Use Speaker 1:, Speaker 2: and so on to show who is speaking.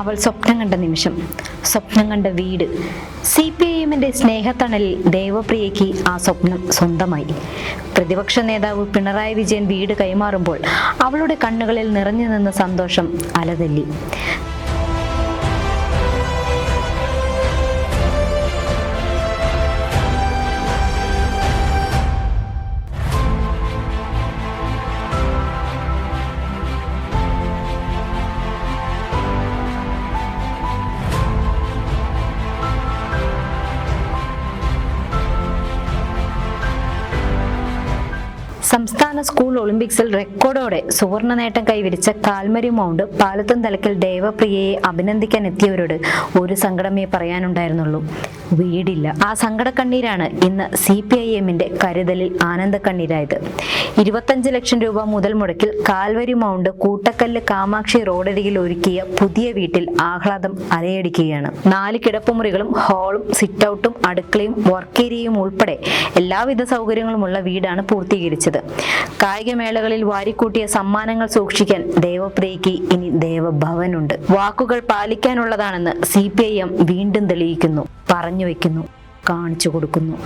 Speaker 1: അവൾ സ്വപ്നം കണ്ട നിമിഷം, സ്വപ്നം കണ്ട വീട്. CPIMന്റെ സ്നേഹത്തണലിൽ ദേവപ്രിയയ്ക്ക് ആ സ്വപ്നം സ്വന്തമായി. പ്രതിപക്ഷ നേതാവ് പിണറായി വിജയൻ വീട് കൈമാറുമ്പോൾ അവളുടെ കണ്ണുകളിൽ നിറഞ്ഞു നിന്ന സന്തോഷം അലതല്ലി. സംസ്ഥാന സ്കൂൾ ഒളിമ്പിക്സിൽ റെക്കോർഡോടെ സുവർണ നേട്ടം കൈവരിച്ച കാൽമരി മൗണ്ട് പാലത്തും തലക്കൽ ദേവപ്രിയയെ അഭിനന്ദിക്കാൻ എത്തിയവരോട് ഒരു സങ്കടമേ പറയാനുണ്ടായിരുന്നുള്ളൂ, വീടില്ല. ആ സങ്കടക്കണ്ണീരാണ് ഇന്ന് CPIMന്റെ കരുതലിൽ ആനന്ദക്കണ്ണീരായത്. 25 ലക്ഷം രൂപ മുതൽ മുടക്കിൽ കാൽവരി മൗണ്ട് കൂട്ടക്കല്ല് കാമാക്ഷി റോഡരികിൽ ഒരുക്കിയ പുതിയ വീട്ടിൽ ആഹ്ലാദം അലയടിക്കുകയാണ്. 4 കിടപ്പുമുറികളും ഹാളും സിറ്റൗട്ടും അടുക്കളയും വർക്ക് ഏരിയയും ഉൾപ്പെടെ എല്ലാവിധ സൗകര്യങ്ങളുമുള്ള വീടാണ് പൂർത്തീകരിച്ചത്. കായികമേളകളിൽ വാരിക്കൂട്ടിയ സമ്മാനങ്ങൾ സൂക്ഷിക്കാൻ ദേവപ്രിയയ്ക്ക് ഇനി ദേവഭവനുണ്ട്. വാക്കുകൾ പാലിക്കാനുള്ളതാണെന്ന് CPIM വീണ്ടും തെളിയിക്കുന്നു, പറഞ്ഞു വയ്ക്കുന്നു, കാണിച്ചു കൊടുക്കുന്നു.